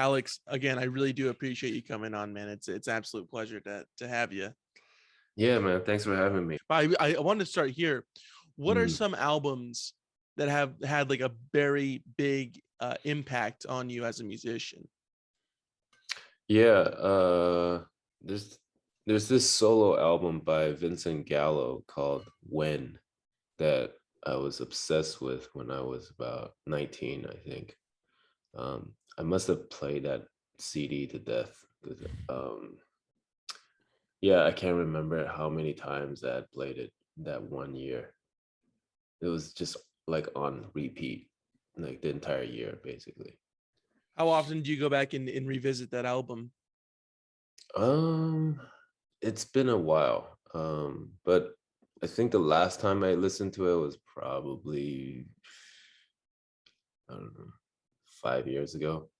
Alex, again, I really do appreciate you coming on, man. It's an absolute pleasure to have you. Yeah, man. Thanks for having me. But I wanted to start here. What are Mm. some albums that have had like a very big impact on you as a musician? Yeah, there's there's this solo album by Vincent Gallo called When that I was obsessed with when I was about 19, I think. I must have played that CD to death. 'Cause, yeah, I can't remember how many times I had played it that one year. It was just like on repeat, like the entire year, basically. How often do you go back and revisit that album? Um, it's been a while. But I think the last time I listened to it was probably, I don't know, 5 years ago.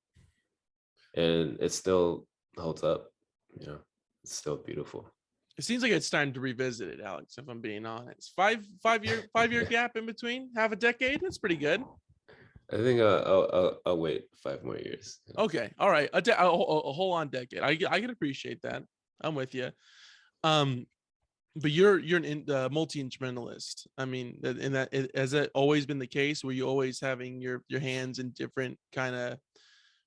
And it still holds up, you know, it's still beautiful. It seems like it's time to revisit it, Alex, if I'm being honest. Five year gap in between, half a decade. That's pretty good. I think I'll wait 5 more years. Okay. All right. A whole on decade. I can appreciate that. I'm with you. Um, but you're an multi instrumentalist. I mean, in that has that always been the case? Were you always having your hands in different kind of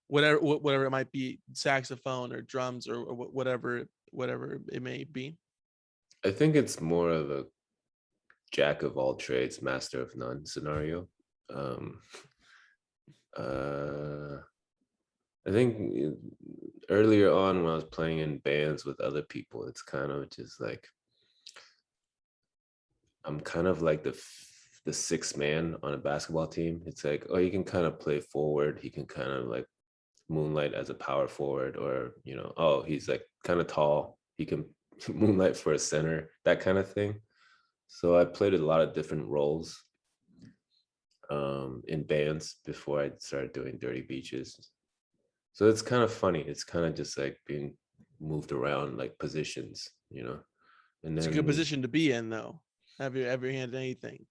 whatever it might be, saxophone or drums or whatever it may be? I think it's more of a jack of all trades, master of none scenario. Um, uh, I think earlier on when I was playing in bands with other people, it's kind of just like I'm kind of like the sixth man on a basketball team. It's like, oh, he can kind of play forward. He can kind of like moonlight as a power forward, or oh, he's like kind of tall. He can moonlight for a center, that kind of thing. So I played a lot of different roles in bands before I started doing Dirty Beaches. So it's kind of funny. It's kind of just like being moved around like positions, and It's a good then position to be in, though. Have you ever handled anything?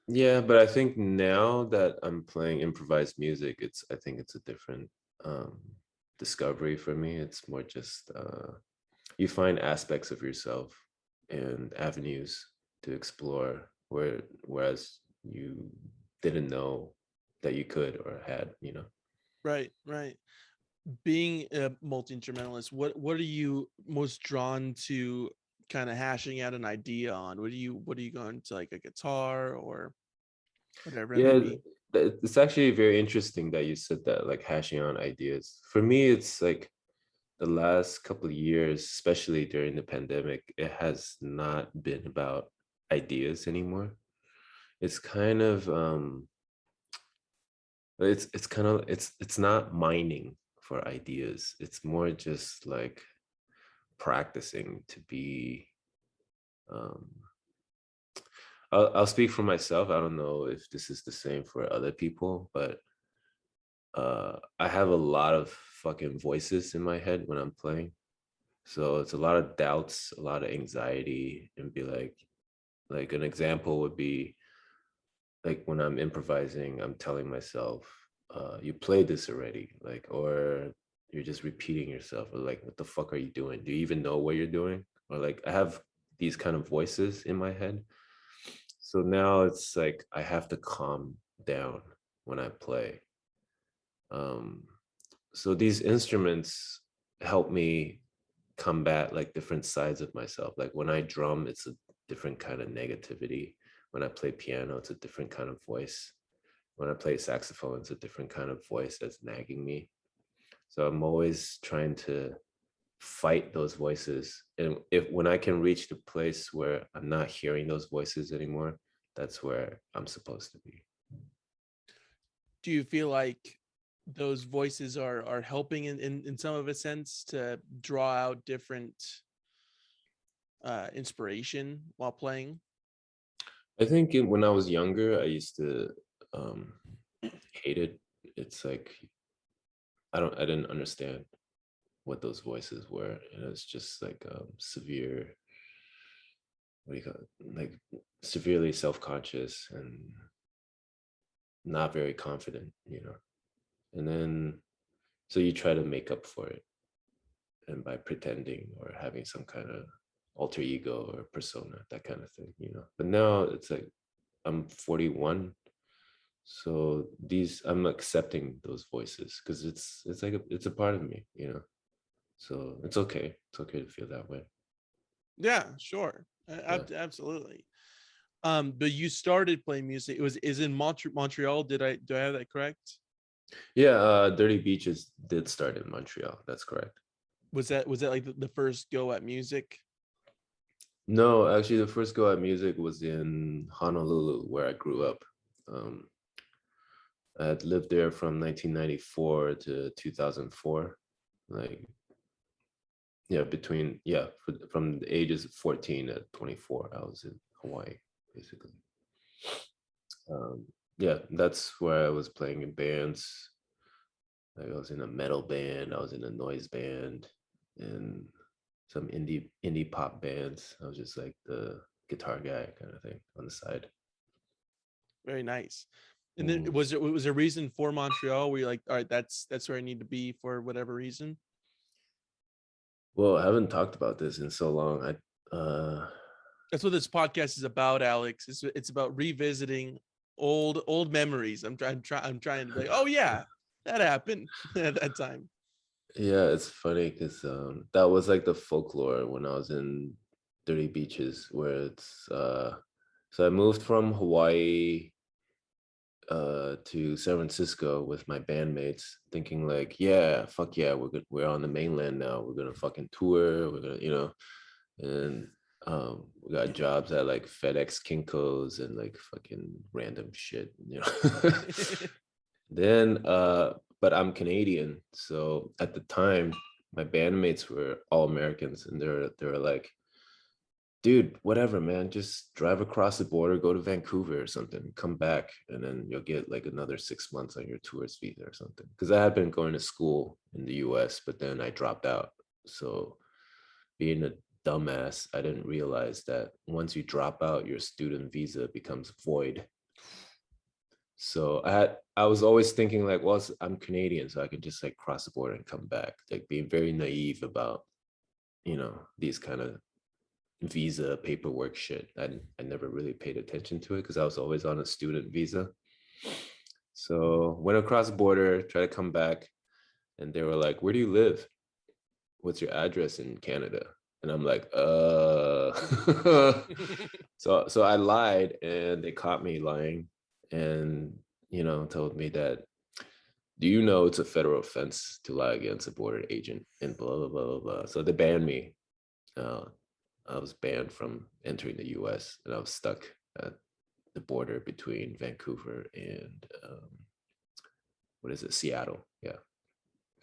yeah, but I think now that I'm playing improvised music, I think it's a different um, discovery for me. It's more just you find aspects of yourself and avenues to explore whereas you didn't know that you could or had. Right, right. Being a multi instrumentalist, what are you most drawn to? Kind of hashing out an idea on. What are you going to, like a guitar or whatever it may Yeah, be? it's actually very interesting that you said that, like hashing out ideas. For me, it's like the last couple of years, especially during the pandemic, it has not been about ideas anymore. It's kind of it's kind of it's not mining for ideas. It's more just like practicing to be um I'll speak for myself. I don't know if this is the same for other people, but I have a lot of fucking voices in my head when I'm playing. So it's a lot of doubts, a lot of anxiety, and be like an example would be like when I'm improvising, I'm telling myself, you played this already, like, or you're just repeating yourself, or like, what the fuck are you doing? Do you even know what you're doing? Or like, I have these kind of voices in my head. So now it's like I have to calm down when I play. Um, so these instruments help me combat like different sides of myself. Like when I drum, it's a different kind of negativity. When I play piano, it's a different kind of voice. When I play saxophone, it's a different kind of voice that's nagging me. So I'm always trying to fight those voices. And if when I can reach the place where I'm not hearing those voices anymore, that's where I'm supposed to be. Do you feel like those voices are helping in some of a sense to draw out different inspiration while playing? I think when I was younger, I used to um, hate it. It's like I didn't understand what those voices were, and it's just like severe. What do you call it? Like severely self-conscious and not very confident. And then So you try to make up for it, and by pretending or having some kind of alter ego or persona, that kind of thing, you know. But now it's like I'm 41, so I'm accepting those voices because it's like it's a part of me, you know. So it's okay. It's okay to feel that way. Yeah, sure. Yeah. Absolutely. But you started playing music. It was is in Montreal. Do I have that correct? Yeah, Dirty Beaches did start in Montreal. That's correct. Was that like the first go at music? No, actually, the first go at music was in Honolulu, where I grew up. Um, I had lived there from 1994 to 2004. Like, yeah, from the ages of 14 to 24, I was in Hawaii, basically. Yeah, that's where I was playing in bands. Like, I was in a metal band, I was in a noise band, and some indie pop bands. I was just like the guitar guy kind of thing on the side. Very nice. And then Mhm. was there a reason for Montreal where you're like, all right, that's where I need to be for whatever reason? Well, I haven't talked about this in so long. That's what this podcast is about, Alex. It's about revisiting old memories. I'm trying to be like, oh yeah, that happened at that time. Yeah, it's funny because that was like the folklore when I was in Dirty Beaches, where it's so I moved from Hawaii to San Francisco with my bandmates, thinking like, yeah, fuck yeah, we're on the mainland now. We're gonna fucking tour. We're gonna, you know, and we got jobs at like FedEx Kinkos and like fucking random shit, you know. Then but I'm Canadian, so at the time my bandmates were all Americans, and they're like, dude, whatever, man, just drive across the border, go to Vancouver or something, come back, and then you'll get like another 6 months on your tourist visa or something. Because I had been going to school in the US, but then I dropped out. So being a dumbass, I didn't realize that once you drop out, your student visa becomes void. So I was always thinking like, well, I'm Canadian, so I could just like cross the border and come back. Like being very naive about, you know, these kind of visa paperwork shit. I never really paid attention to it because I was always on a student visa. So went across the border, tried to come back, and they were like, "Where do you live? What's your address in Canada?" And I'm like, so I lied, and they caught me lying, and you know, told me that, do you know it's a federal offense to lie against a border agent, and blah blah blah blah blah. So they banned me. Uh, I was banned from entering the U.S. and I was stuck at the border between Vancouver and what is it, Seattle? Yeah,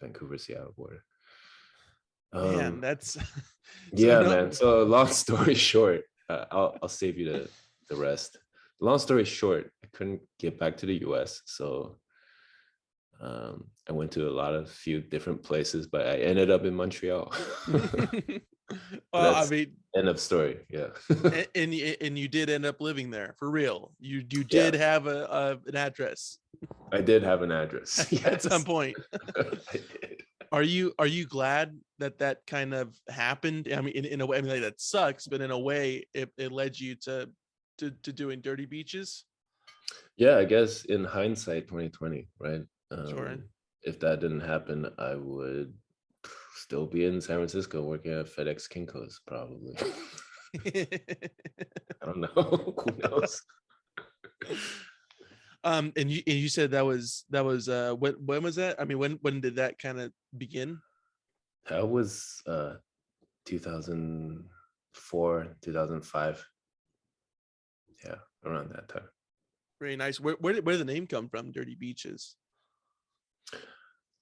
Vancouver-Seattle border. Man, Um, that's so yeah, no. man. So long story short, I'll save you the rest. Long story short, I couldn't get back to the U.S., so I went to a few different places, but I ended up in Montreal. Well, I That's mean, end of story. Yeah. and you did end up living there for real. You Yeah, did have an address I did have an address. at some Yes. point. I did. Are you glad that that kind of happened? I mean, in a way, I mean, like, that sucks, but in a way, it led you to doing Dirty Beaches. Yeah, I guess in hindsight, 2020, right? Sure. If that didn't happen, I would still be in San Francisco working at FedEx Kinkos, probably. I don't know. Who knows? And you said that was when was that? I mean, when did that kind of begin? That was 2004, 2005. Yeah, around that time. Very nice. Where did the name come from? Dirty Beaches.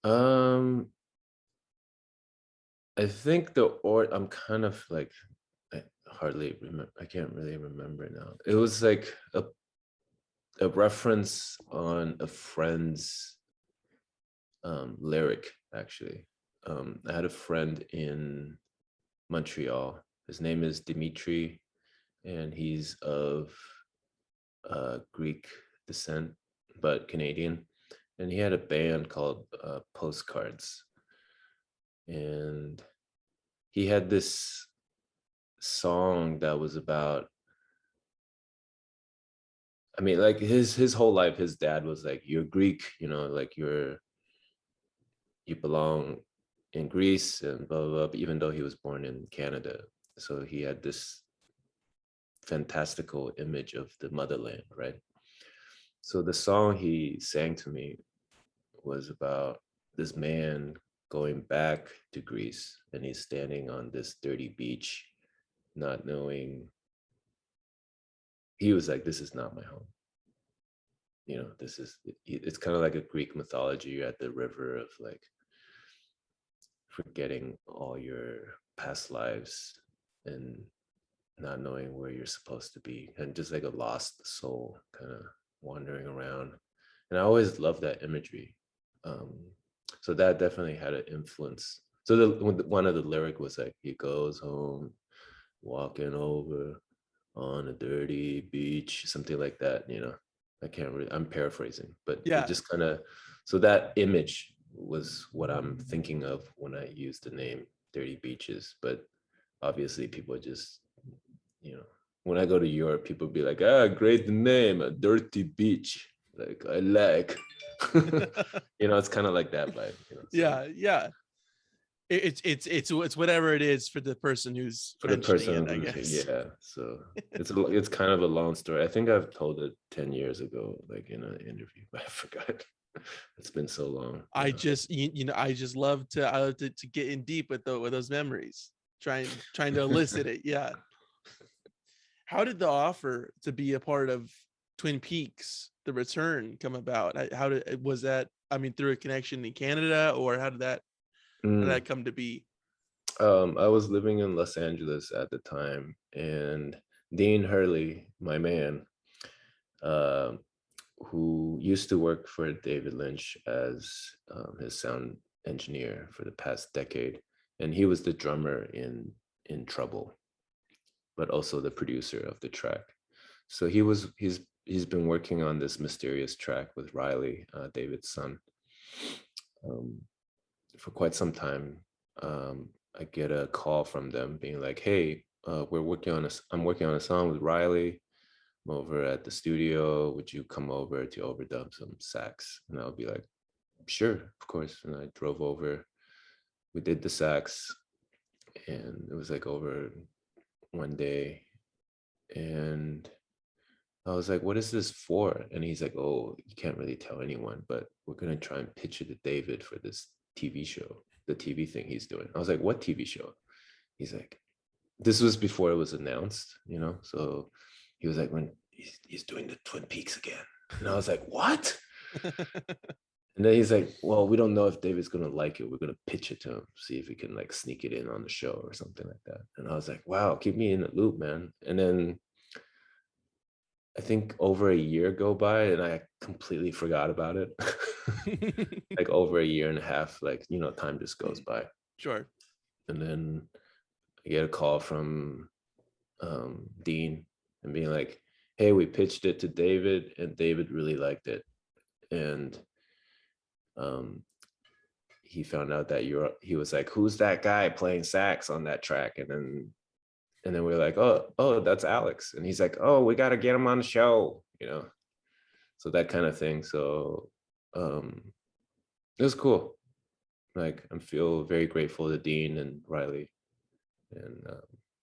Um, I think I'm kind of like, I hardly remember. I can't really remember now. It was like a reference on a friend's lyric, actually. I had a friend in Montreal. His name is Dimitri, and he's of Greek descent, but Canadian. and he had a band called Postcards, and he had this song that was about, I mean, like his whole life, his dad was like, "You're Greek, you know, like you belong in Greece," and blah, blah, blah, even though he was born in Canada. So he had this fantastical image of the motherland, right? So the song he sang to me was about this man going back to Greece, and he's standing on this dirty beach, not knowing. He was like, "This is not my home. You know, this is." It's kind of like a Greek mythology. You're at the river of like forgetting all your past lives and not knowing where you're supposed to be, and just like a lost soul kind of wandering around. And I always loved that imagery. Um, so that definitely had an influence. So one of the lyric was like, "He goes home, walking over on a dirty beach," something like that. You know, I can't really. I'm paraphrasing, but it Yeah. just kind of. So that image was what I'm thinking of when I use the name Dirty Beaches. But obviously, people just, you know, when I go to Europe, people be like, "Ah, great name, a dirty beach." Like I like, you know, it's kind of like that vibe. You know, so Yeah, yeah. It's whatever it is for the person who's for the mentioning person it, I who's, guess. yeah. So it's kind of a long story. I think I've told it 10 years ago, like in an interview, but I forgot. It's been so long. I just I just love to to get in deep with those memories, trying to elicit it. Yeah. How did the offer to be a part of Twin Peaks: The Return come about? How did was that? I mean, through a connection in Canada, or how did Mm. that come to be? I was living in Los Angeles at the time, and Dean Hurley, my man, uh, who used to work for David Lynch as his sound engineer for the past decade, and he was the drummer in Trouble, but also the producer of the track. So he's been working on this mysterious track with Riley, David's son, um, for quite some time. I get a call from them being like, "Hey, I'm working on a song with Riley. I'm over at the studio. Would you come over to overdub some sax?" And I'll be like, "Sure, of course." And I drove over. We did the sax, and it was like over one day. And I was like, "What is this for?" And he's like, "Oh, you can't really tell anyone, but we're gonna try and pitch it to David for this TV show, the TV thing he's doing." I was like, "What TV show?" He's like, this was before it was announced, you know? So he was like, "When he's doing the Twin Peaks again." And I was like, "What?" And then he's like, "Well, we don't know if David's gonna like it. We're gonna pitch it to him, see if he can like sneak it in on the show or something like that." And I was like, "Wow, keep me in the loop, man." And then I think over a year go by and I completely forgot about it. Like over a year and a half, like, you know, time just goes by. Sure. And then I get a call from Dean and being like, "Hey, we pitched it to David and David really liked it." And um, he found out that he was like, "Who's that guy playing sax on that track?" And then we are like, "Oh, that's Alex." And he's like, "Oh, we got to get him on the show," you know? So that kind of thing. So it was cool. Like I feel very grateful to Dean and Riley and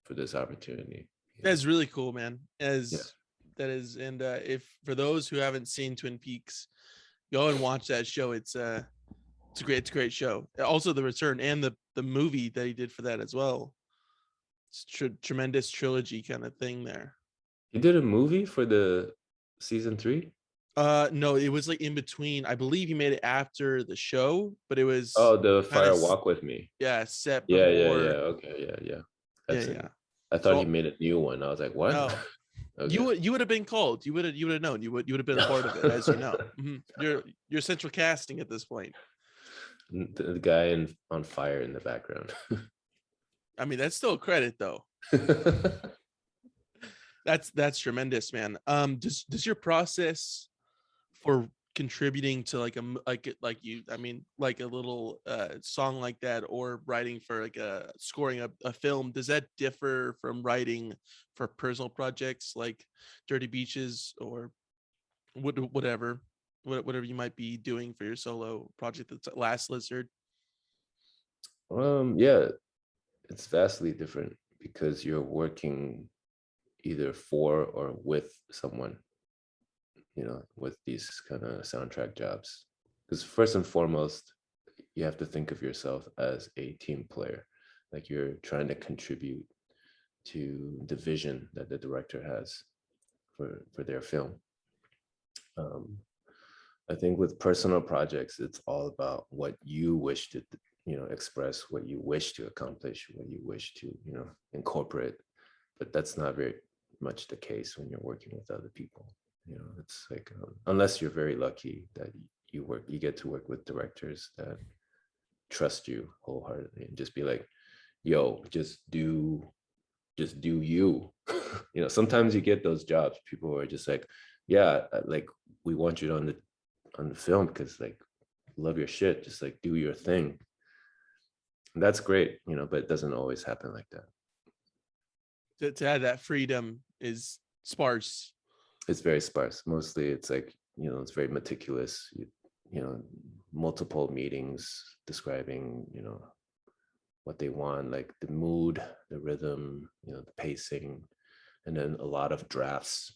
for this opportunity. That's really cool, man. Yeah. As that is, and if for those who haven't seen Twin Peaks, go and watch that show. It's a great show. Also, The Return and the movie that he did for that as well. It's tremendous trilogy kind of thing there. You did a movie for the season 3? No, it was like in between. I believe he made it after the show, but it was Oh, the kind Fire of Walk with Me. yeah, set Yeah. before. Okay, yeah. Yeah, That's yeah. in. I thought he So made a new one. I was like, what? no, Okay. you would have been called. You would have known. You would have been a part of it, as you know. You're central casting at this point. The guy on fire in the background. I mean, that's still a credit though. That's tremendous, man. Does your process for contributing to like like you, I mean, like a little song like that, or writing for like scoring a film, does that differ from writing for personal projects like Dirty Beaches or whatever whatever you might be doing for your solo project that's Last Lizard? Yeah, it's vastly different because you're working either for or with someone, with these kind of soundtrack jobs. Because first and foremost, you have to think of yourself as a team player. Like you're trying to contribute to the vision that the director has for their film. I think with personal projects, it's all about what you wish to, express, what you wish to accomplish, what you wish to, incorporate. But that's not very much the case when you're working with other people. It's like, unless you're very lucky that you get to work with directors that trust you wholeheartedly and just be like, yo, just do you. Sometimes you get those jobs, people are just like, yeah, like we want you on the film because like love your shit, just like do your thing. And that's great, but it doesn't always happen like that. To have that freedom is sparse. It's very sparse. Mostly it's like, it's very meticulous. Multiple meetings describing, what they want, like the mood, the rhythm, the pacing, and then a lot of drafts,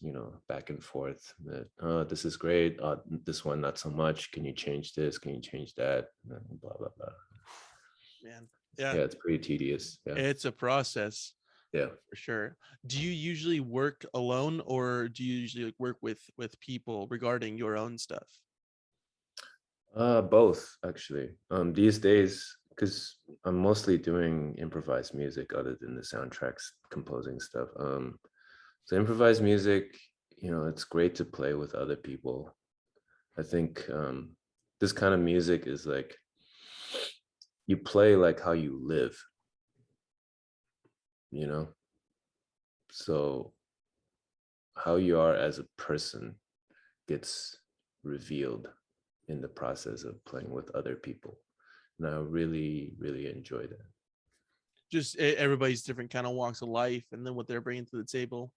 back and forth. That this is great. This one not so much. Can you change this? Can you change that? Blah blah blah. Man, yeah, it's pretty tedious. Yeah, it's a process. Yeah, for sure. Do you usually work alone, or do you usually like work with people regarding your own stuff? Both actually. These days, because I'm mostly doing improvised music other than the soundtracks composing stuff. So improvised music, it's great to play with other people. I think this kind of music is like, you play like how you live, so how you are as a person gets revealed in the process of playing with other people. And I really, really enjoy that. Just everybody's different kind of walks of life, and then what they're bringing to the table.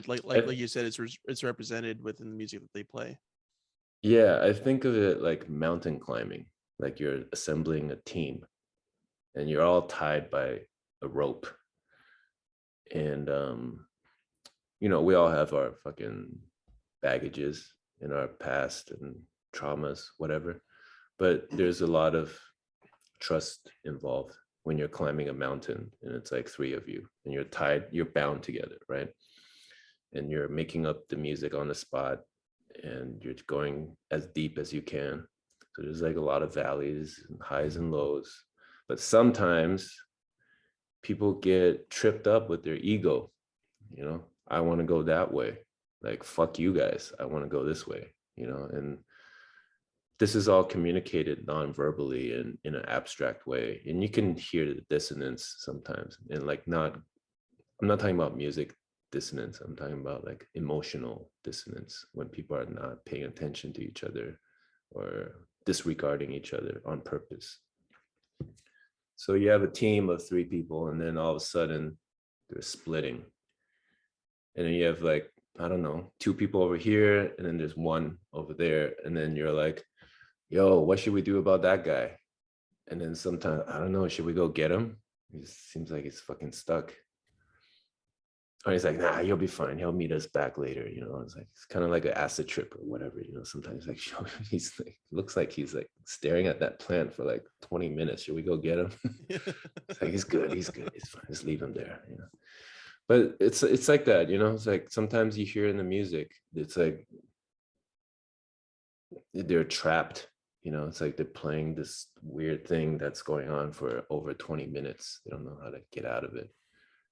Like you said, it's represented within the music that they play. Yeah, I think of it like mountain climbing, like you're assembling a team and you're all tied by a rope. And, we all have our fucking baggages in our past and traumas, whatever. But there's a lot of trust involved when you're climbing a mountain and it's like three of you and you're tied, you're bound together, right? And you're making up the music on the spot and you're going as deep as you can. So there's like a lot of valleys and highs and lows. But sometimes people get tripped up with their ego. I want to go that way. Like, fuck you guys. I want to go this way, and this is all communicated non-verbally and in an abstract way. And you can hear the dissonance sometimes. And like, I'm not talking about music dissonance. I'm talking about like emotional dissonance when people are not paying attention to each other or disregarding each other on purpose. So you have a team of three people and then all of a sudden they're splitting. And then you have like, I don't know, two people over here and then there's one over there. And then you're like, yo, what should we do about that guy? And then sometimes, I don't know, should we go get him? It seems like he's fucking stuck. Or he's like, nah, you'll be fine. He'll meet us back later. It's like, it's kind of like an acid trip or whatever. Sometimes like, he's like, looks like he's like staring at that plant for like 20 minutes. Should we go get him? It's like, he's good. He's fine. Just leave him there. But it's like that. It's like sometimes you hear in the music, it's like they're trapped. It's like they're playing this weird thing that's going on for over 20 minutes. They don't know how to get out of it.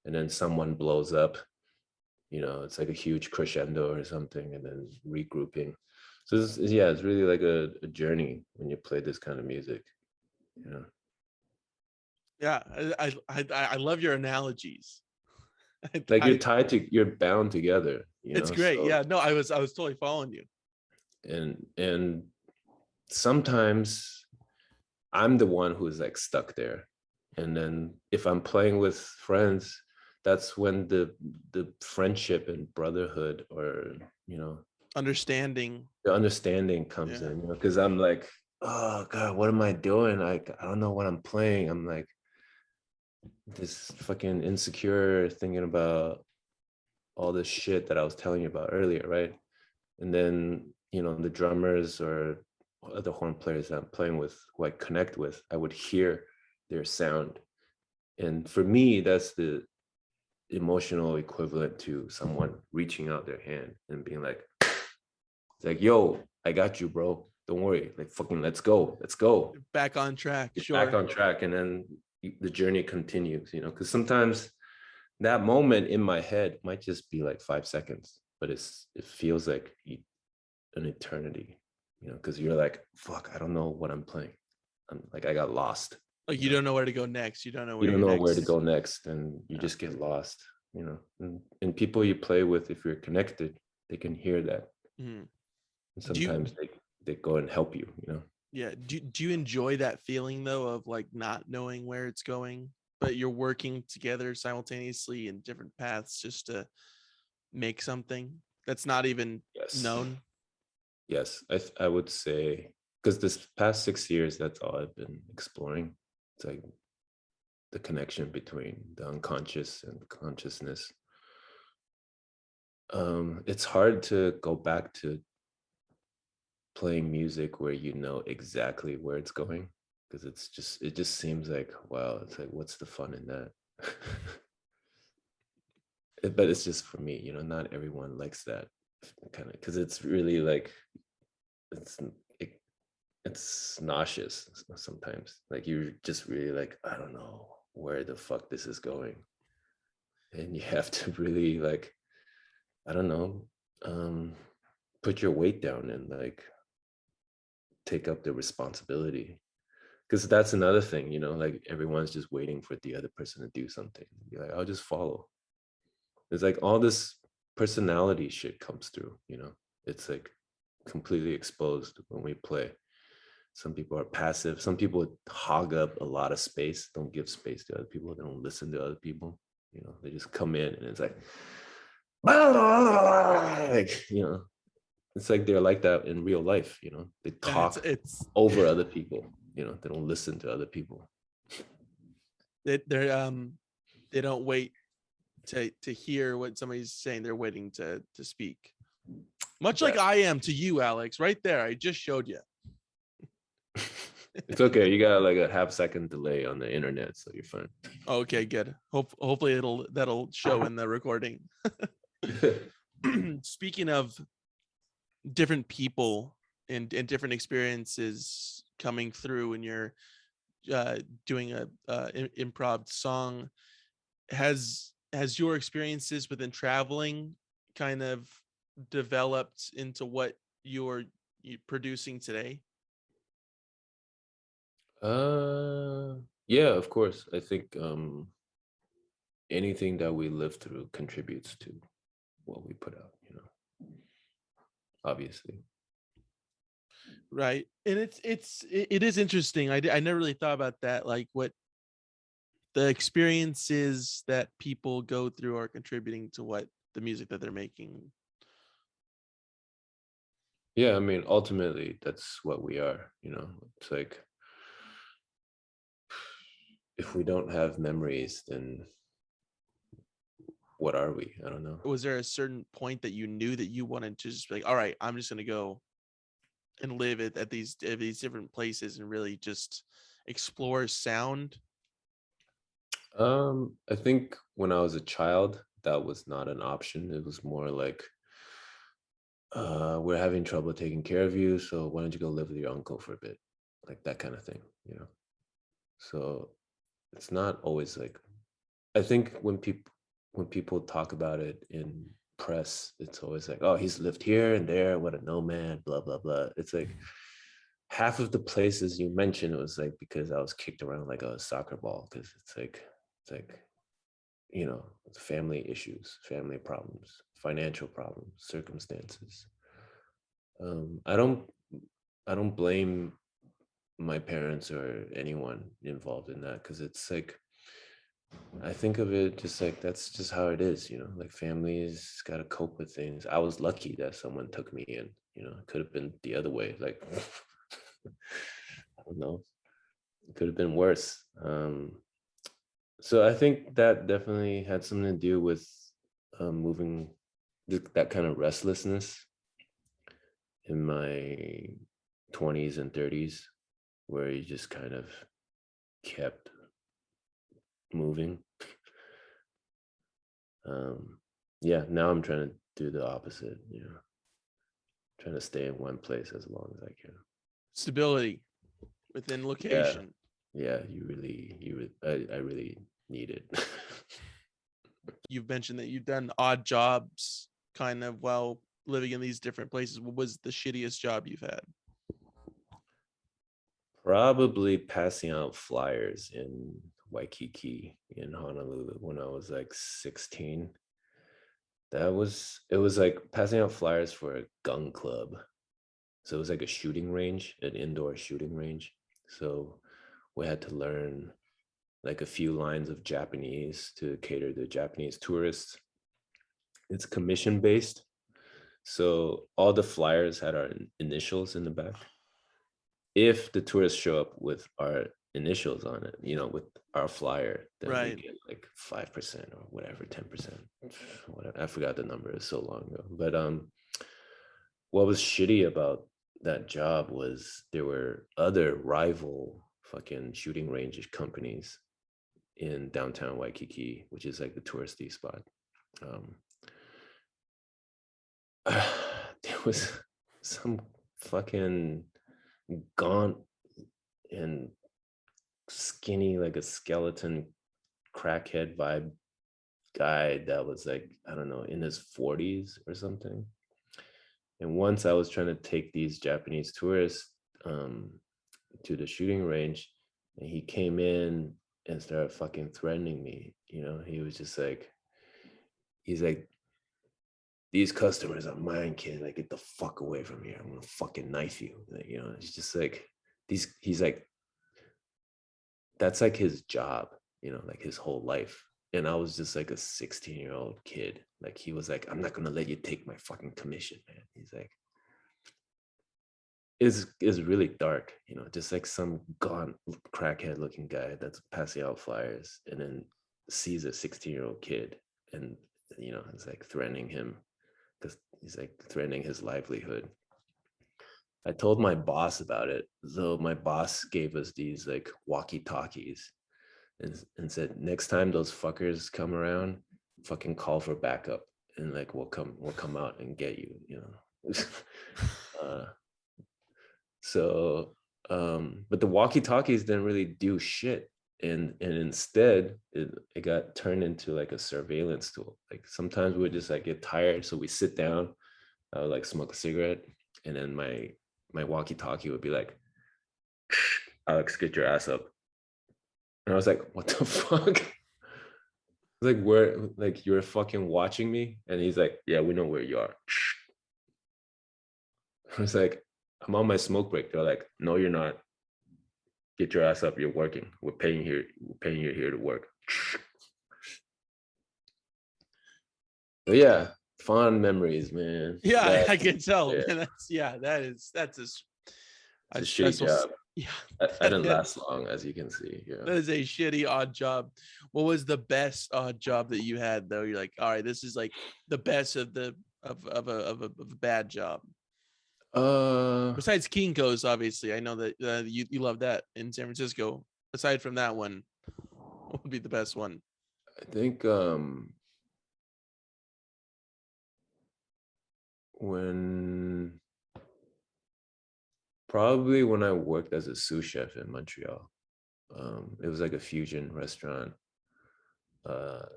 And then someone blows up, it's like a huge crescendo or something, and then regrouping. So it's really like a journey when you play this kind of music. Yeah, I love your analogies. Like you're bound together. It's great. So yeah, no, I was totally following you. and sometimes I'm the one who's like stuck there. And then if I'm playing with friends, that's when the friendship and brotherhood, or Understanding. the understanding comes Yeah. in, because I'm like, oh God, what am I doing? Like, I don't know what I'm playing. I'm like this fucking insecure, thinking about all this shit that I was telling you about earlier, right? And then, the drummers or other horn players that I'm playing with, who I connect with, I would hear their sound. And for me, that's the emotional equivalent to someone reaching out their hand and being like, it's like, yo, I got you, bro. Don't worry. Like, fucking, let's go. Let's go. Back on track. Get Sure. back on track. And then the journey continues, because sometimes that moment in my head might just be like 5 seconds, but it feels like an eternity, because you're like, fuck, I don't know what I'm playing. I'm like, I got lost. Like you don't know where to go next. You don't know You where don't you're know next. where to go next, and you Yeah. just get lost, and people you play with, if you're connected, they can hear that. Mhm. And sometimes they go and help you, Yeah. Do you enjoy that feeling though of like not knowing where it's going, but you're working together simultaneously in different paths just to make something that's not even Yes. known? Yes, I would say, because this past 6 years, that's all I've been exploring. It's like the connection between the unconscious and consciousness. It's hard to go back to playing music where you know exactly where it's going, because it just seems like, wow, it's like, what's the fun in that? But it's just for me, not everyone likes that kind of, because it's really like, it's it, it's nauseous sometimes. Like, you're just really like, I don't know where the fuck this is going, and you have to really, like, I don't know, put your weight down and like take up the responsibility, because that's another thing, like, everyone's just waiting for the other person to do something. You're like, I'll just follow. It's like all this personality shit comes through, it's like completely exposed when we play. Some people are passive. Some people hog up a lot of space, don't give space to other people. They don't listen to other people. They just come in and it's like, like, it's like they're like that in real life. They talk It's over other people. They don't listen to other people. they don't wait to hear what somebody's saying. They're waiting to speak. Much like I am to you, Alex, right there. I just showed you. It's okay. You got like a half-second delay on the internet, so you're fine. Okay, good. Hopefully that'll show in the recording. Speaking of different people and different experiences coming through when you're doing a improv song, has your experiences within traveling kind of developed into what you're producing today? Yeah, of course. I think anything that we live through contributes to what we put out, obviously. Right. And it is interesting. I never really thought about that, like what the experiences that people go through are contributing to what the music that they're making. Yeah, I mean, ultimately, that's what we are, It's like, if we don't have memories, then what are we? I don't know. Was there a certain point that you knew that you wanted to just be like, all right, I'm just going to go and live at these different places and really just explore sound? I think when I was a child, that was not an option. It was more like, we're having trouble taking care of you, so why don't you go live with your uncle for a bit? Like that kind of thing. So it's not always like, I think when people talk about it in press, it's always like, oh, he's lived here and there, what a nomad, blah blah blah. It's like half of the places you mentioned, it was like because I was kicked around like a soccer ball, because it's like family issues, family problems, financial problems, circumstances. I don't blame my parents or anyone involved in that, because it's like, I think of it just like that's just how it is, like families got to cope with things. I was lucky that someone took me in, it could have been the other way. Like, I don't know, it could have been worse. So I think that definitely had something to do with moving, that kind of restlessness in my 20s and 30s, where you just kind of kept moving. Yeah, now I'm trying to do the opposite, trying to stay in one place as long as I can. Stability within Yeah, location. yeah, I really need it. You've mentioned that you've done odd jobs kind of while living in these different places. What was the shittiest job you've had? Probably passing out flyers in Waikiki in Honolulu when I was like 16. It was like passing out flyers for a gun club. So it was like a shooting range, an indoor shooting range. So we had to learn like a few lines of Japanese to cater to Japanese tourists. It's commission based. So all the flyers had our initials in the back. If the tourists show up with our initials on it, with our flyer, then we Right. get like 5% or whatever, 10%. Whatever. I forgot the number, it's so long ago. But what was shitty about that job was there were other rival fucking shooting range companies in downtown Waikiki, which is like the touristy spot. There was some fucking gaunt and skinny, like a skeleton crackhead vibe guy that was like, I don't know, in his 40s or something. And once I was trying to take these Japanese tourists to the shooting range, and he came in and started fucking threatening me. He was just like, he's like, these customers are mine, kid. Like, get the fuck away from here. I'm gonna fucking knife you. Like, it's just like he's like, that's like his job, like his whole life. And I was just like a 16-year-old kid. Like, he was like, I'm not gonna let you take my fucking commission, man. He's like, is really dark, just like some gaunt crackhead looking guy that's passing out flyers and then sees a 16-year-old kid and it's like threatening him because he's like threatening his livelihood. I told my boss about it. So my boss gave us these like walkie-talkies and said, next time those fuckers come around, fucking call for backup and like we'll come out and get you, So, but the walkie-talkies didn't really do shit. And instead it got turned into like a surveillance tool. Like sometimes we would just like get tired. So we sit down, I would like smoke a cigarette, and then my walkie-talkie would be like, Alex, get your ass up. And I was like, what the fuck? Like, where, like, you're fucking watching me? And he's like, yeah, we know where you are. I was like, I'm on my smoke break. They're like, no, you're not. Get your ass up. You're working. We're paying you here to work. But yeah, fond memories, man. Yeah, I can tell. Yeah, Man, that's it's a a shitty stressful. job. Yeah, I didn't last long, as you can see. Yeah. that is a shitty odd job. What was the best odd job that you had though? You're like, all right, this is like the best of the of a bad job. Uh, Besides Kinko's, obviously, I know that you love that in San Francisco. Aside from that one, what would be the best one? I think when probably when I worked as a sous chef in Montreal. It was like a fusion restaurant.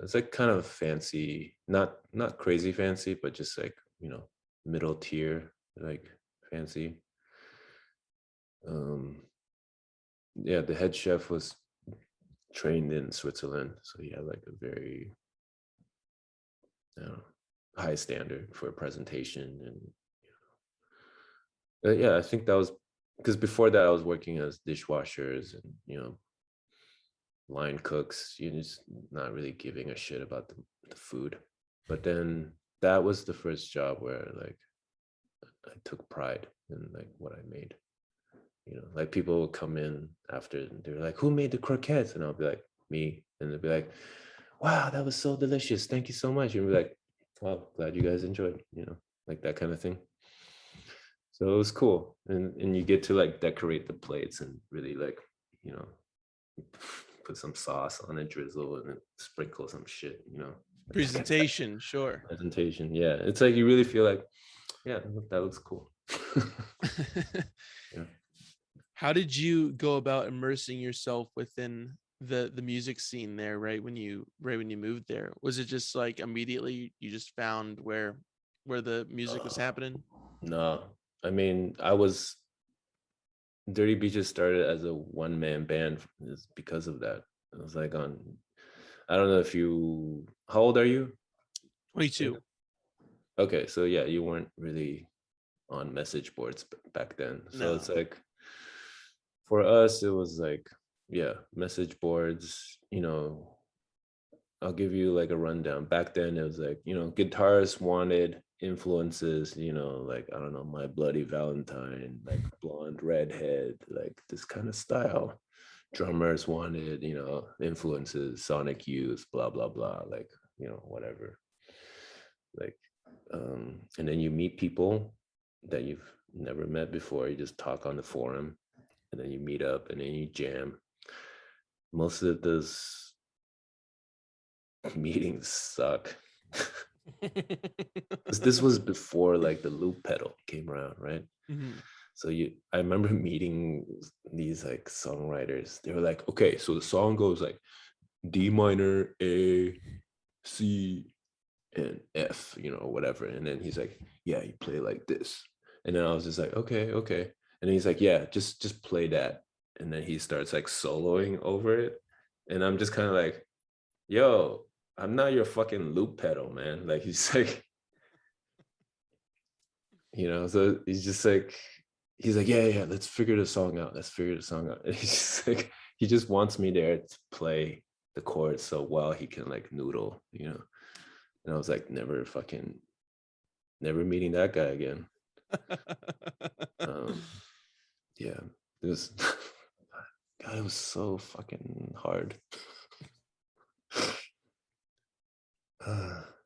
It's like kind of fancy, not crazy fancy, but just like, middle tier, like fancy. Um, yeah, the head chef was trained in Switzerland, so he had like a very, high standard for presentation and Yeah, I think that was because before that I was working as dishwashers and line cooks. You're just not really giving a shit about the food. But then that was the first job where like I took pride in like what I made. Like people would come in after and they're like, "Who made the croquettes?" And I'll be like, "Me." And they'll be like, "Wow, that was so delicious. Thank you so much." And be like, "Wow, glad you guys enjoyed." Like that kind of thing. So it was cool, and you get to like decorate the plates and really like you know put some sauce on it, drizzle, and then sprinkle some shit. Presentation, sure. Presentation. Yeah, it's like you really feel like, yeah, that looks cool. Yeah. How did you go about immersing yourself within the music scene there, right when you moved there? Was it just like immediately you just found where the music was happening? No, I mean, Dirty Beaches started as a one-man band is because of that. It was like I don't know if how old are you? 22. Okay, so yeah, you weren't really on message boards back then. So it's No. like for us, it was like, yeah, message boards, I'll give you like a rundown. Back then, it was like, guitarists wanted influences, like, I don't know, My Bloody Valentine, like blonde redhead, like this kind of style. Drummers wanted, influences, Sonic Youth, blah, blah, blah, like, whatever. Like, and then you meet people that you've never met before. You just talk on the forum, and then you meet up, and then you jam. Most of those meetings suck. This was before like the loop pedal came around, right? Mhm. So I remember meeting these like songwriters. They were like, okay, so the song goes like D minor, A, C, and F, whatever. And then he's like, yeah, you play like this. And then I was just like, okay. And he's like, yeah, just play that. And then he starts like soloing over it. And I'm just kind of like, yo, I'm not your fucking loop pedal, man. Like he's like, so he's like, yeah, let's figure the song out. Let's figure the song out. And he's just like, he just wants me there to play the chords so well he can like noodle, And I was like, never meeting that guy again. Yeah, this guy was so fucking hard.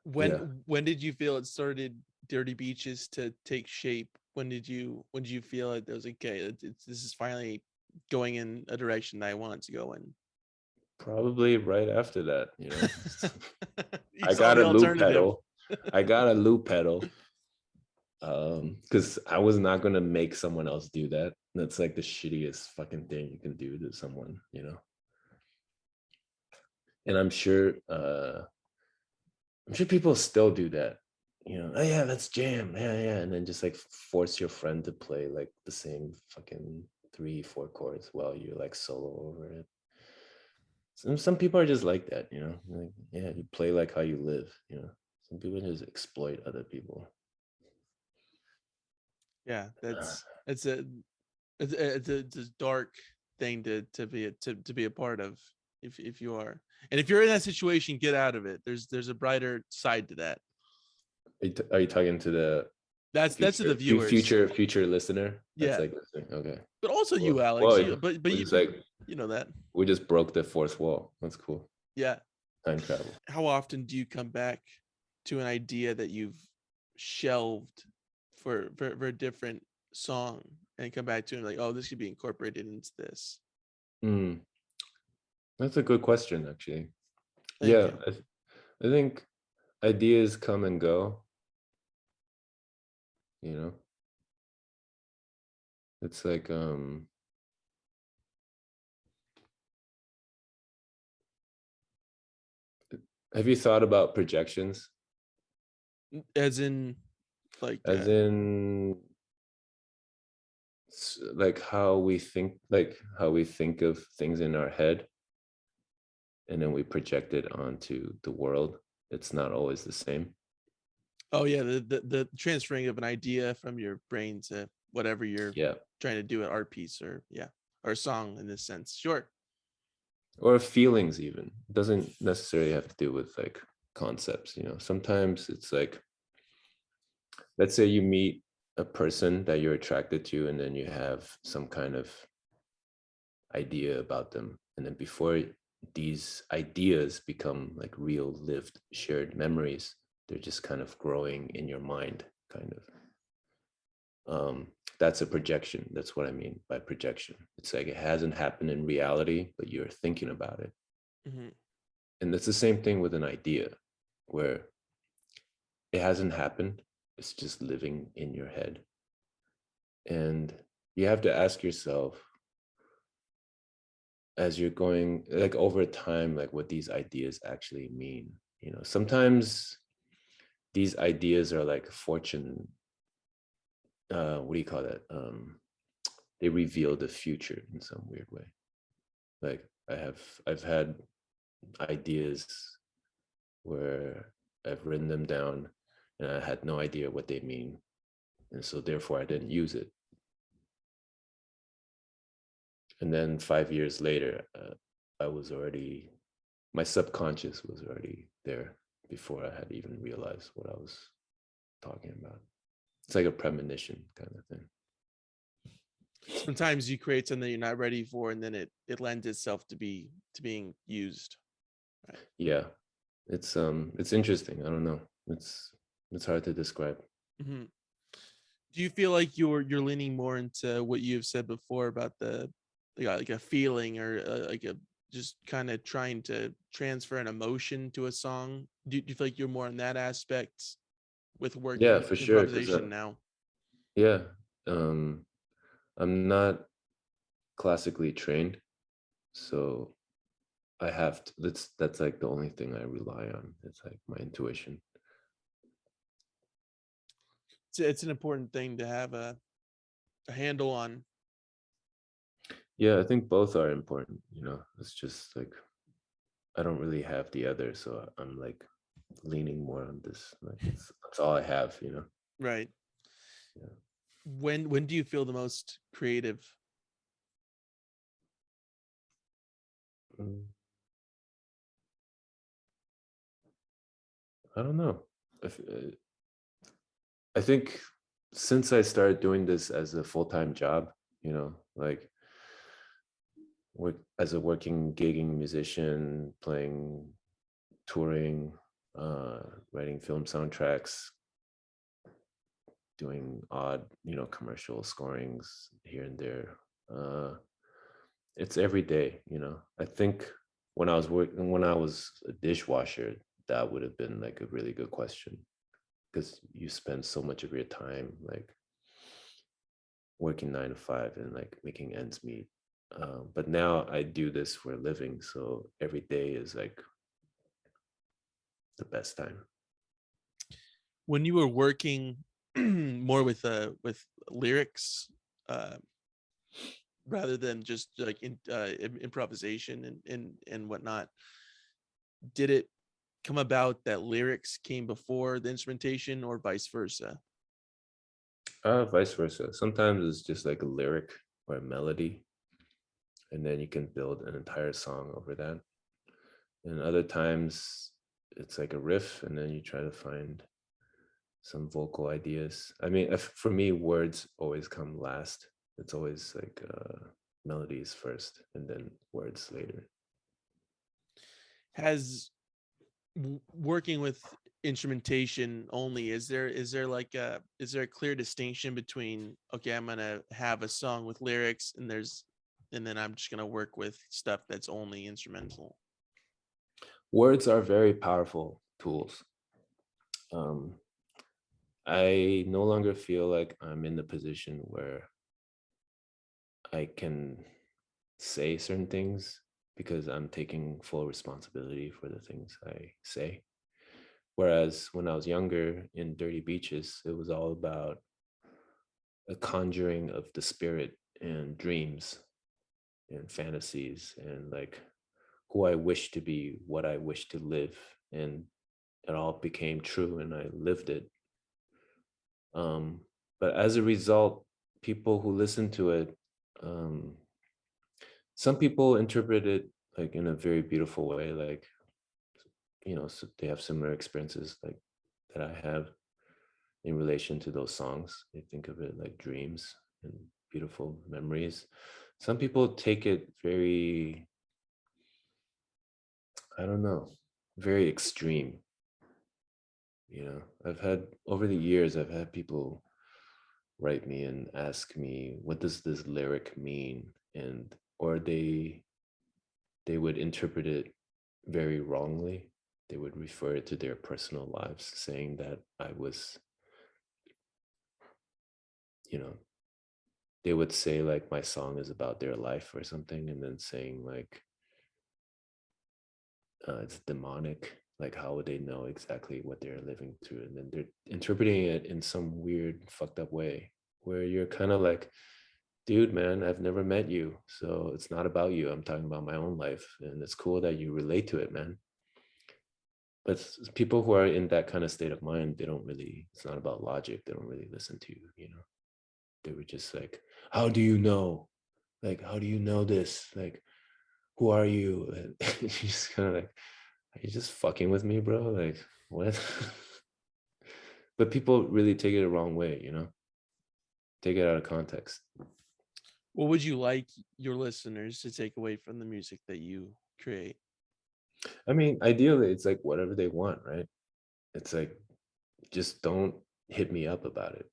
when Yeah. when did you feel it started Dirty Beaches to take shape? When did you feel like there was like, okay, this is finally going in a direction that I want it to go in? Probably right after that, You I saw got the a loop alternative. pedal. Because I was not going to make someone else do that. That's like the shittiest fucking thing you can do to someone, And I'm sure people still do that. Oh yeah, let's jam. Yeah. And then just like force your friend to play like the same fucking 3-4 chords while you like solo over it. Some people are just like that, Like, yeah, you play like how you live, Some people just exploit other people. Yeah, it's a dark thing to be a part of, if you are. And if you're in that situation, get out of it. There's a brighter side to that. Are you talking to the That's to the viewers. future listener that's Yeah. like listening? Okay. But also you, Well, Alex. well, But we just like you know that. we just broke the fourth wall. That's cool. Yeah. Time travel. How often do you come back to an idea that you've shelved for a different song and come back to it like, oh, this could be incorporated into this? Mm, that's a good question, actually. Thank Yeah, you. I think ideas come and go. It's like have you thought about projections? As in, like, As in like how we think of things in our head and then we project it onto the world. It's not always the same. oh yeah, the transferring of an idea from your brain to whatever you're Yeah. trying to do, an art piece or or a song in this sense. Sure. Or feelings even. It doesn't necessarily have to do with like concepts, you know. Sometimes it's like, let's say you meet a person that you're attracted to, and then you have some kind of idea about them. And then before these ideas become like real lived shared memories, they're just kind of growing in your mind, kind of. That's a projection. That's what I mean by projection. It's like it hasn't happened in reality, but you're thinking about it. Mm-hmm. And it's the same thing with an idea where it hasn't happened. It's just living in your head. And you have to ask yourself, as you're going like over time, like what these ideas actually mean. You know, sometimes these ideas are like fortune, what do you call that? They reveal the future in some weird way. Like I've had ideas where I've written them down and I had no idea what they mean. And so therefore I didn't use it. And then 5 years later, my subconscious was already there before I had even realized what I was talking about. It's like a premonition kind of thing. Sometimes you create something you're not ready for, and then it lends itself to being used. Right. Yeah, it's interesting. I don't know. It's hard to describe. Mm-hmm. Do you feel like you're leaning more into what you've said before about the like a feeling or like a just kind of trying to transfer an emotion to a song? Do you feel like you're more in that aspect with working Yeah, with for sure. Because improvisation now? yeah, I'm not classically trained, so I have to. That's like the only thing I rely on. It's like my intuition. It's an important thing to have a handle on. Yeah, I think both are important. You know, it's just like I don't really have the other, so I'm like leaning more on this. Like that's all I have. You know. Right. Yeah. When do you feel the most creative? Mm, I don't know. If, I think since I started doing this as a full-time job, you know, like work as a working gigging musician, playing, touring, uh, writing film soundtracks, doing odd, you know, commercial scorings here and there. It's every day, you know. I think when I was a dishwasher, that would have been like a really good question because you spend so much of your time like working 9 to 5 and like making ends meet. But now I do this for a living, so every day is like the best time. When you were working more with lyrics, uh rather than just like improvisation and whatnot, did it come about that lyrics came before the instrumentation or vice versa? Vice versa. Sometimes it's just like a lyric or a melody, and then you can build an entire song over that. And other times it's like a riff, and then you try to find some vocal ideas. I mean, for me, words always come last. It's always like melodies first, and then words later. Has working with instrumentation only, is there like is there a clear distinction between, okay, I'm gonna have a song with lyrics and then I'm just gonna work with stuff that's only instrumental? Words are very powerful tools. Um, I no longer feel like I'm in the position where I can say certain things because I'm taking full responsibility for the things I say. Whereas when I was younger in Dirty Beaches, it was all about a conjuring of the spirit and dreams and fantasies and like who I wish to be, what I wish to live. And it all became true and I lived it. But as a result, people who listen to it, um, some people interpret it like in a very beautiful way, like, so they have similar experiences like that I have in relation to those songs. They think of it like dreams and beautiful memories. Some people take it very, I don't know, very extreme. I've had, over the years, I've had people write me and ask me, what does this lyric mean? And, or they would interpret it very wrongly. They would refer it to their personal lives, saying that I was, they would say like my song is about their life or something, and then saying like it's demonic. Like, how would they know exactly what they're living through? And then they're interpreting it in some weird, fucked up way, where you're kind of like, dude, man, I've never met you, so it's not about you. I'm talking about my own life, and it's cool that you relate to it, man. But people who are in that kind of state of mind, they don't really, it's not about logic. They don't really listen to you. They were just like, how do you know? Like, how do you know this? Like, who are you? And you just kind of like, are you just fucking with me, bro? Like, what? But people really take it the wrong way, take it out of context. What would you like your listeners to take away from the music that you create? I mean, ideally, it's like whatever they want, right? It's like, just don't hit me up about it.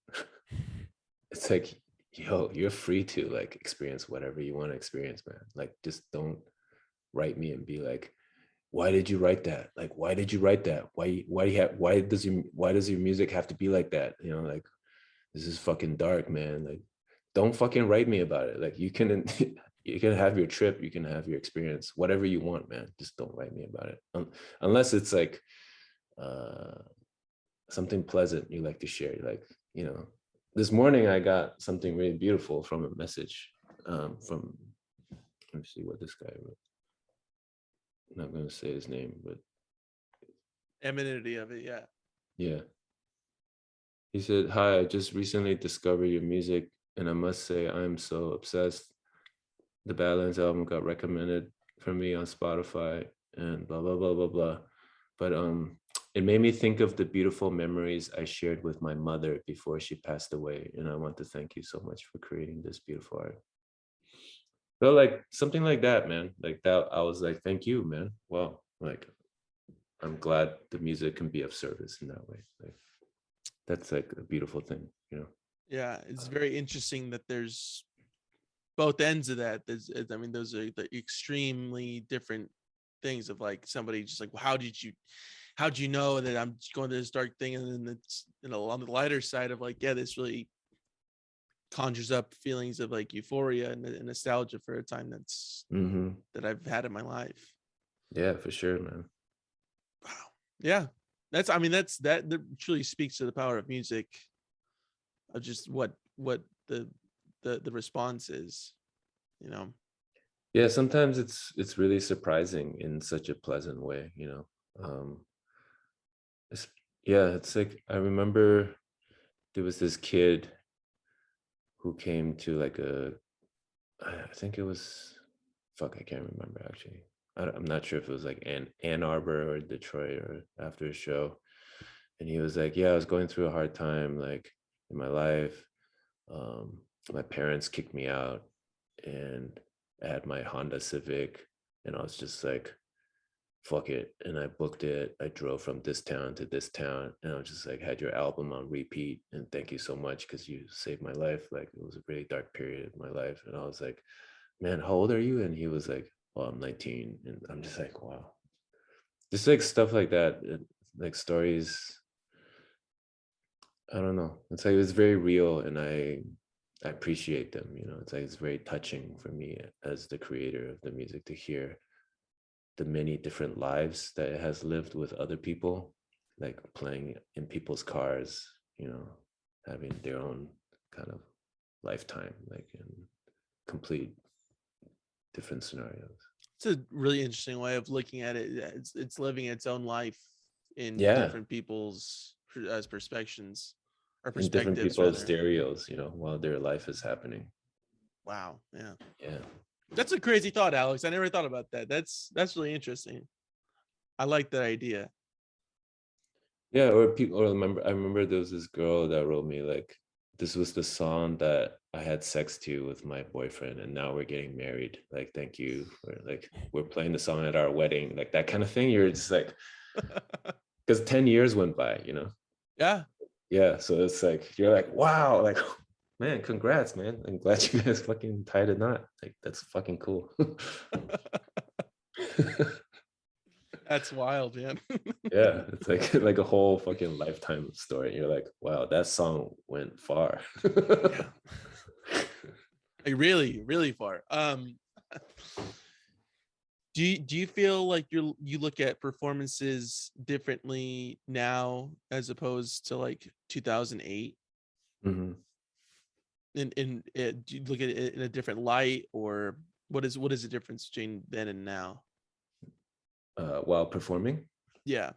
It's like, yo, you're free to like experience whatever you want to experience, man. Like, just don't write me and be like, why did you write that? Like, why did you write that? Why does your music have to be like that? Like, this is fucking dark, man. Like, don't fucking write me about it. Like, you can you can have your trip, you can have your experience, whatever you want, man. Just don't write me about it. Unless it's like something pleasant you like to share. Like, this morning I got something really beautiful from a message from, let me see what this guy wrote. I'm not going to say his name, but Amenity of it, yeah. yeah. He said, hi, I just recently discovered your music, and I must say I am so obsessed. The Badlands album got recommended for me on Spotify and blah, blah, blah, blah, blah. But it made me think of the beautiful memories I shared with my mother before she passed away. And I want to thank you so much for creating this beautiful art. So like something like that, man. Like that, I was like, thank you, man. Wow. Like, I'm glad the music can be of service in that way. Like, that's like a beautiful thing, Yeah, it's very interesting that there's both ends of that. I mean, those are the extremely different things of like somebody just like, well, how'd you know that I'm going to this dark thing? And then it's, on the lighter side of like, yeah, this really conjures up feelings of like euphoria and nostalgia for a time that I've had in my life. Yeah, for sure, man. Wow. Yeah. That truly speaks to the power of music, of just what the response is, Yeah, sometimes it's really surprising in such a pleasant way, um it's, yeah, it's like, I remember there was this kid who came to like I think it was, fuck, I can't remember actually. I'm not sure if it was like Ann Arbor or Detroit or after a show, and he was like, yeah, I was going through a hard time like in my life. um my parents kicked me out, and I had my Honda Civic, and I was just like, fuck it. And I booked it. I drove from this town to this town, and I was just like, had your album on repeat. And thank you so much because you saved my life. Like, it was a really dark period of my life. And I was like, man, how old are you? And he was like, well, I'm 19. And I'm just like, wow. Just like stuff like that, like stories. I don't know. It's like, it was very real, and I appreciate them. It's like, it's very touching for me as the creator of the music to hear the many different lives that it has lived with other people, like playing in people's cars, having their own kind of lifetime, like in complete different scenarios. it's a really interesting way of looking at it. It's living its own life in Yeah. different people's as perspectives. Our in different perspectives, people's rather. stereos, while their life is happening. Wow. Yeah. Yeah. That's a crazy thought, Alex. I never thought about that. That's really interesting. I like that idea. Yeah, or people, or I remember there was this girl that wrote me like, this was the song that I had sex to with my boyfriend, and now we're getting married. Like, thank you. Or like, we're playing the song at our wedding, like that kind of thing. You're just like, because 10 years went by, Yeah. Yeah. So it's like, you're like, wow, like, man, congrats, man. I'm glad you guys fucking tied a knot. Like, that's fucking cool. That's wild, man. Yeah, it's like like a whole fucking lifetime story. You're like, wow, that song went far. Yeah. Like really, really far. Do you feel like you look at performances differently now as opposed to like 2008? Mhm. In do you look at it in a different light, or what is the difference between then and now? While performing, Yeah.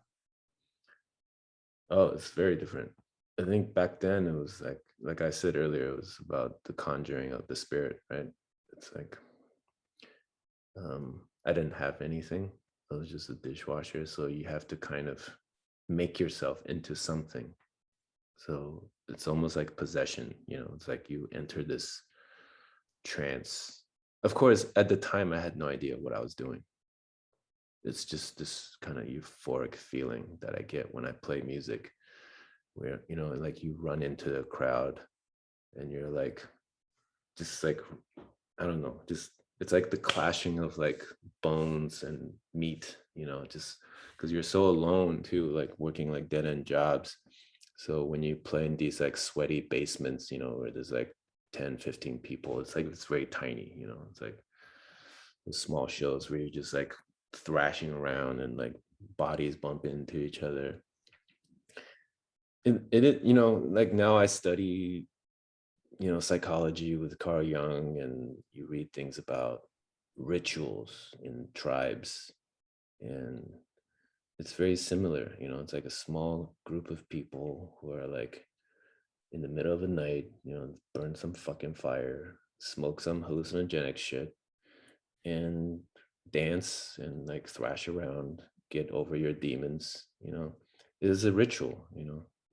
oh, it's very different. I think back then it was like I said earlier, it was about the conjuring of the spirit, right? It's like I didn't have anything. I was just a dishwasher, so you have to kind of make yourself into something. So it's almost like possession, it's like you enter this trance. Of course, at the time I had no idea what I was doing. It's just this kind of euphoric feeling that I get when I play music, where like you run into the crowd and you're like, just like, I don't know, just it's like the clashing of like bones and meat, just because you're so alone too, like working like dead end jobs. So when you play in these like sweaty basements, where there's like 10, 15 people, it's like it's very tiny, it's like the small shows where you're just like thrashing around and like bodies bump into each other. Like now I study, psychology with Carl Jung, and you read things about rituals in tribes, and it's very similar. It's like a small group of people who are like in the middle of the night, burn some fucking fire, smoke some hallucinogenic shit, and dance and like thrash around, get over your demons. It is a ritual.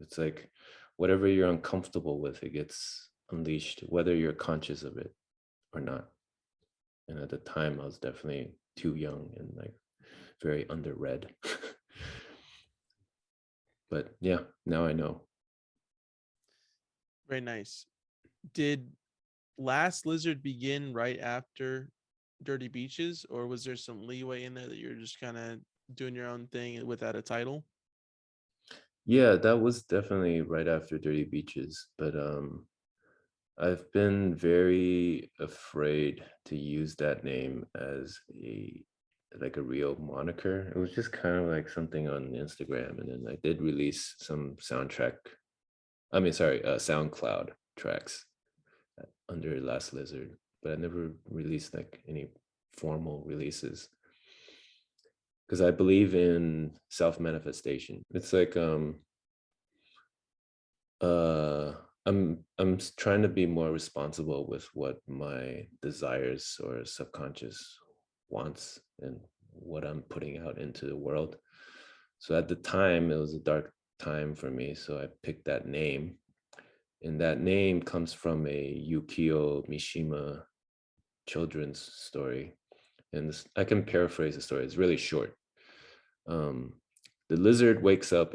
It's like whatever you're uncomfortable with, it gets unleashed, whether you're conscious of it or not. And at the time, I was definitely too young and like very underread. But yeah, now I know. Very nice. Did Last Lizard begin right after Dirty Beaches, or was there some leeway in there that you're just kind of doing your own thing without a title? Yeah, that was definitely right after Dirty Beaches, but I've been very afraid to use that name as a real moniker. It was just kind of like something on Instagram, and then I did release some SoundCloud tracks under Last Lizard, but I never released like any formal releases because I believe in self-manifestation. It's like uh I'm trying to be more responsible with what my desires or subconscious wants and what I'm putting out into the world. So at the time, it was a dark time for me, so I picked that name, and that name comes from a Yukio Mishima children's story, and I can paraphrase the story. It's really short. um the lizard wakes up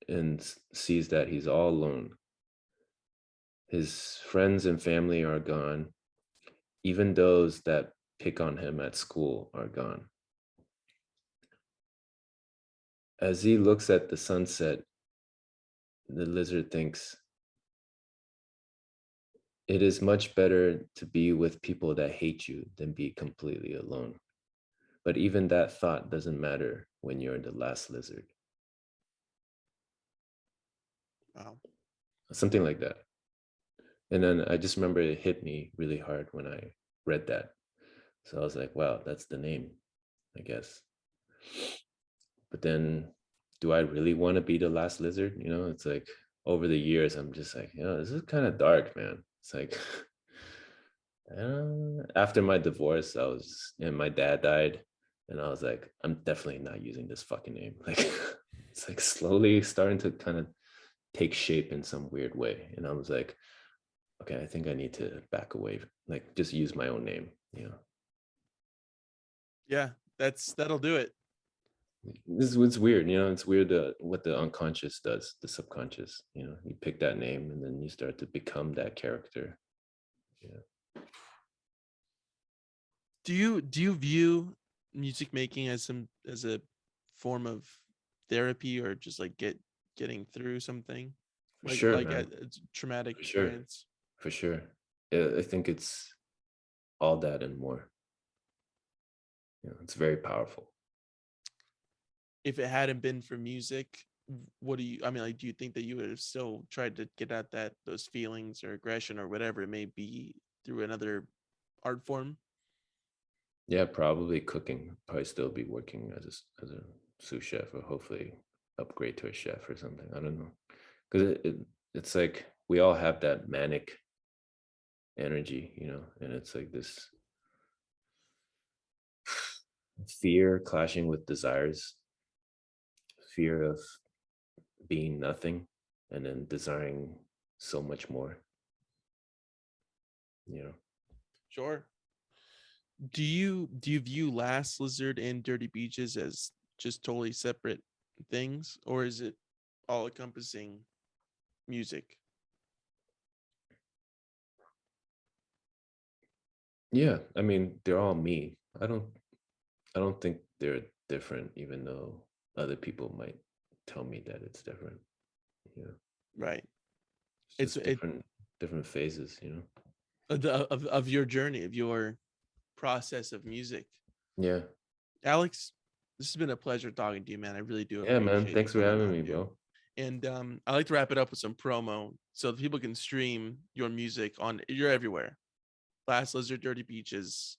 and sees that he's all alone. His friends and family are gone. Even those that pick on him at school are gone. As he looks at the sunset, the lizard thinks, it is much better to be with people that hate you than be completely alone. But even that thought doesn't matter when you're the last lizard. Wow. Something like that. And then I just remember it hit me really hard when I read that. So I was like, wow, that's the name, I guess. But then, do I really want to be the last lizard? It's like, over the years, I'm just like, this is kind of dark, man. It's like after my divorce, and my dad died, and I was like, I'm definitely not using this fucking name. Like, it's like slowly starting to kind of take shape in some weird way. And I was like, okay, I think I need to back away, like just use my own name, Yeah, that'll do it. This is what's weird, it's weird what the unconscious does, the subconscious, you pick that name and then you start to become that character. Yeah. Do you view music making as a form of therapy, or just like getting through something For sure, like man. a traumatic For sure. experience? For sure. Yeah, I think it's all that and more. It's very powerful. If it hadn't been for music, what do you, I mean, like, do you think that you would have still tried to get at those feelings or aggression or whatever it may be through another art form? Yeah, probably cooking. Probably still be working as a sous chef, or hopefully upgrade to a chef or something. I don't know, because it's like we all have that manic energy, and it's like this fear clashing with desires, fear of being nothing, and then desiring so much more. Sure. Do you view Last Lizard and Dirty Beaches as just totally separate things, or is it all encompassing music? Yeah, I mean, they're all me. I don't think they're different, even though other people might tell me that it's different. Yeah, Right. it's just different phases. Of your journey, of your process of music. Yeah. Alex, this has been a pleasure talking to you, man. I really do Yeah, man. appreciate you Thanks for coming having on, me, dude. bro. And I like to wrap it up with some promo so that people can stream your music on. You're everywhere. Last Lizard, Dirty Beaches.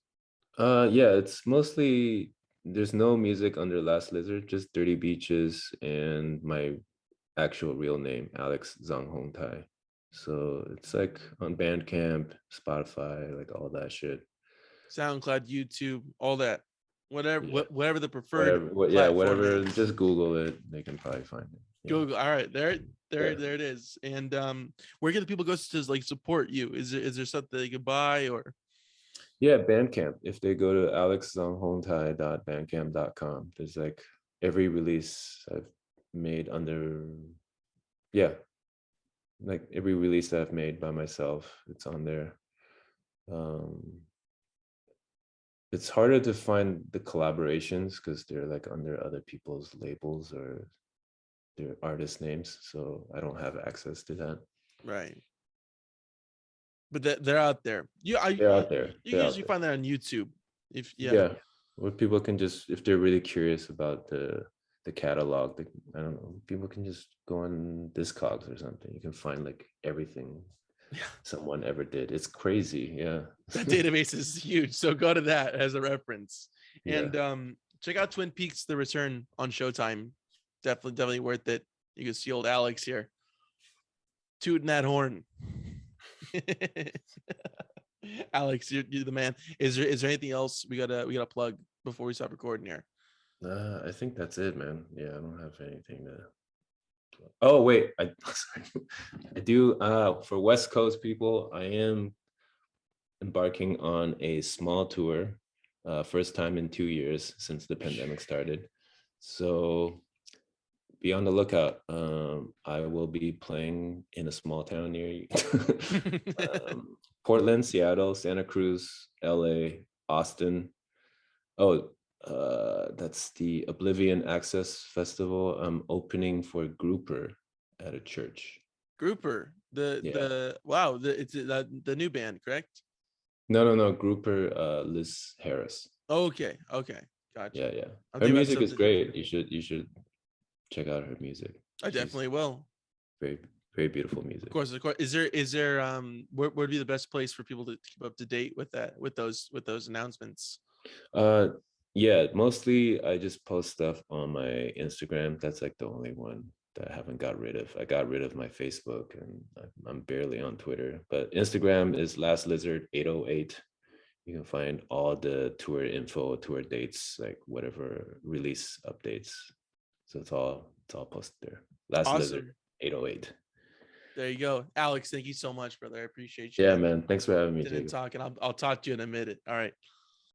Yeah, it's mostly there's no music under Last Lizard, just Dirty Beaches and my actual real name, Alex Zhang Hungtai. So it's like on Bandcamp, Spotify, like all that shit. SoundCloud, YouTube, all that. Whatever, Yeah. whatever the preferred platform Whatever. is. Just Google it. They can probably find it. Yeah. Google. All right, there Yeah. it is. And where can the people go to like support you? Is there something they could buy or? Yeah, Bandcamp. If they go to alexzonghongtai.bandcamp.com, there's like every release I've made like every release that I've made by myself, it's on there. It's harder to find the collaborations because they're like under other people's labels or their artist names, so I don't have access to that. Right. But they're out there. They're out there. You They're can out usually there. find that on YouTube. Yeah, where people can just, if they're really curious about the catalog, I don't know, people can just go on Discogs or something. You can find like everything someone ever did. It's crazy. Yeah. That database is huge. So go to that as a reference. Yeah. And check out Twin Peaks: The Return on Showtime. Definitely worth it. You can see old Alex here tooting that horn. Alex, you're the man. Is there anything else we gotta plug before we stop recording here? I think that's it, man. Yeah, I don't have anything to. Oh wait, sorry. I do. For West Coast people, I am embarking on a small tour. First time in 2 years since the pandemic started. So be on the lookout. I will be playing in a small town near you. Portland, Seattle, Santa Cruz, LA, Austin. Oh, that's the Oblivion Access Festival. I'm opening for Grouper at a church. Grouper, the wow, it's the new band, correct? No, Grouper, Liz Harris. Okay, gotcha. Yeah. I'm Her thinking about music is something great. different. You should check out her music. I definitely will. Very, very beautiful music. Of course. Is there where would be the best place for people to keep up to date with those announcements? Yeah, mostly I just post stuff on my Instagram. That's like the only one that I haven't got rid of. I got rid of my Facebook, and I'm barely on Twitter. But Instagram is Last Lizard 808. You can find all the tour info, tour dates, like whatever release updates. So it's all posted there. Last Lizard Awesome. 808. There you go. Alex, thank you so much, brother. I appreciate you, Yeah, man. man. Thanks for having me, Didn't Jacob. talk, and I'll talk to you in a minute. All right.